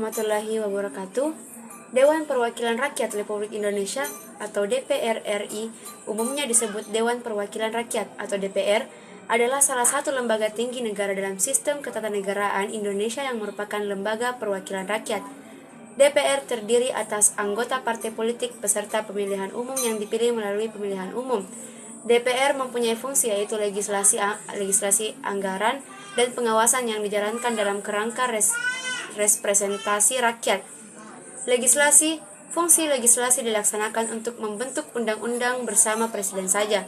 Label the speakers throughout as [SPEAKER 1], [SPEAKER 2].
[SPEAKER 1] warahmatullahi wabarakatuh. Dewan Perwakilan Rakyat Republik Indonesia atau DPR RI, umumnya disebut Dewan Perwakilan Rakyat atau DPR, adalah salah satu lembaga tinggi negara dalam sistem ketatanegaraan Indonesia yang merupakan lembaga perwakilan rakyat. DPR terdiri atas anggota partai politik peserta pemilihan umum yang dipilih melalui pemilihan umum. DPR mempunyai fungsi yaitu legislasi anggaran dan pengawasan yang dijalankan dalam kerangka representasi rakyat. Fungsi legislasi dilaksanakan untuk membentuk undang-undang bersama presiden saja.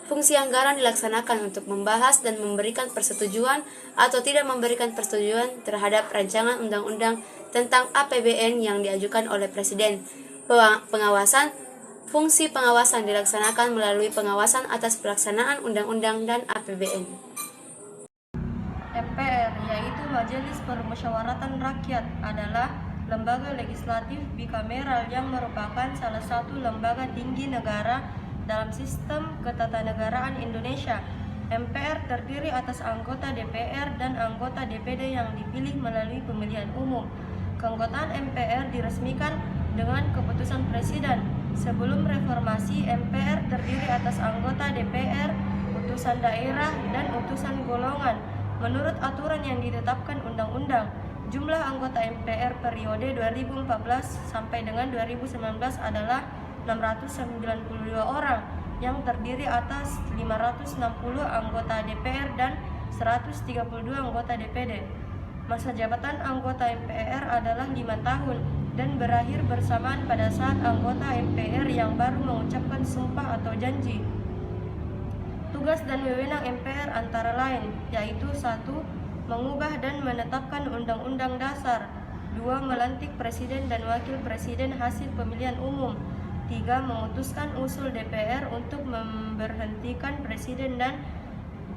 [SPEAKER 1] Fungsi anggaran dilaksanakan untuk membahas dan memberikan persetujuan atau tidak memberikan persetujuan terhadap rancangan undang-undang tentang APBN yang diajukan oleh presiden. Fungsi pengawasan dilaksanakan melalui pengawasan atas pelaksanaan undang-undang dan APBN.
[SPEAKER 2] MPR, yaitu Majelis Permusyawaratan Rakyat, adalah lembaga legislatif bikameral yang merupakan salah satu lembaga tinggi negara dalam sistem ketatanegaraan Indonesia. MPR terdiri atas anggota DPR dan anggota DPD yang dipilih melalui pemilihan umum. Keanggotaan MPR diresmikan dengan keputusan Presiden. Sebelum reformasi, MPR terdiri atas anggota DPR, utusan daerah, dan utusan golongan. Menurut aturan yang ditetapkan undang-undang, jumlah anggota MPR periode 2014 sampai dengan 2019 adalah 692 orang, yang terdiri atas 560 anggota DPR dan 132 anggota DPD. Masa jabatan anggota MPR adalah 5 tahun dan berakhir bersamaan pada saat anggota MPR yang baru mengucapkan sumpah atau janji. Tugas dan wewenang MPR antara lain yaitu 1. Mengubah dan menetapkan undang-undang dasar. 2. Melantik presiden dan wakil presiden hasil pemilihan umum. 3. Memutuskan usul DPR untuk memberhentikan presiden dan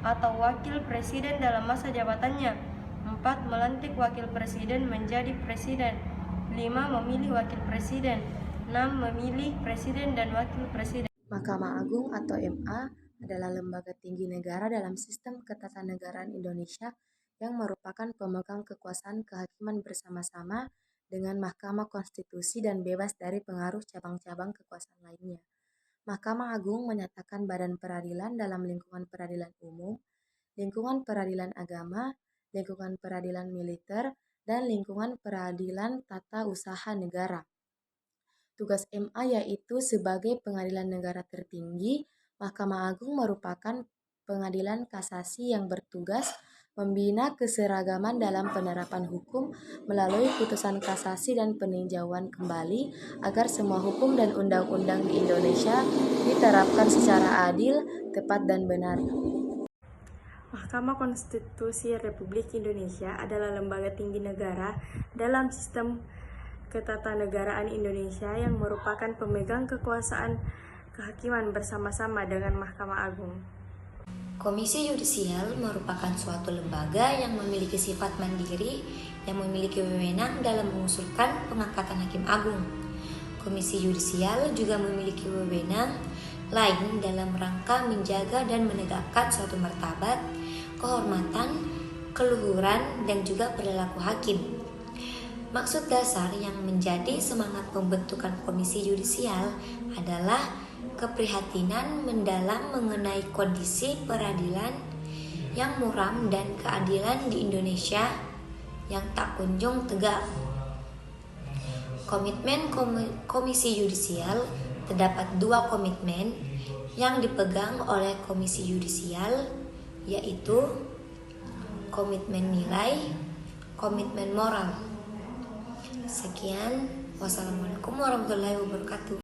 [SPEAKER 2] atau wakil presiden dalam masa jabatannya. 4. Melantik wakil presiden menjadi presiden. 5. Memilih wakil presiden. 6. Memilih presiden dan wakil presiden.
[SPEAKER 3] Mahkamah Agung atau MA adalah lembaga tinggi negara dalam sistem ketatanegaraan Indonesia yang merupakan pemegang kekuasaan kehakiman bersama-sama dengan Mahkamah Konstitusi dan bebas dari pengaruh cabang-cabang kekuasaan lainnya. Mahkamah Agung menyatakan badan peradilan dalam lingkungan peradilan umum, lingkungan peradilan agama, lingkungan peradilan militer, dan lingkungan peradilan tata usaha negara. Tugas MA yaitu sebagai pengadilan negara tertinggi. Mahkamah Agung merupakan pengadilan kasasi yang bertugas membina keseragaman dalam penerapan hukum melalui putusan kasasi dan peninjauan kembali agar semua hukum dan undang-undang di Indonesia diterapkan secara adil, tepat, dan benar.
[SPEAKER 1] Mahkamah Konstitusi Republik Indonesia adalah lembaga tinggi negara dalam sistem ketatanegaraan Indonesia yang merupakan pemegang kekuasaan kehakiman bersama-sama dengan Mahkamah Agung.
[SPEAKER 4] Komisi Yudisial merupakan suatu lembaga yang memiliki sifat mandiri yang memiliki wewenang dalam mengusulkan pengangkatan hakim agung. Komisi Yudisial juga memiliki wewenang lain dalam rangka menjaga dan menegakkan suatu martabat, kehormatan, keluhuran, dan juga perilaku hakim. Maksud dasar yang menjadi semangat pembentukan Komisi Yudisial adalah keprihatinan mendalam mengenai kondisi peradilan yang muram dan keadilan di Indonesia yang tak kunjung tegak. Komitmen Komisi Yudisial terdapat 2 komitmen yang dipegang oleh Komisi Yudisial, yaitu komitmen nilai, komitmen moral. Sekian, wassalamualaikum warahmatullahi wabarakatuh.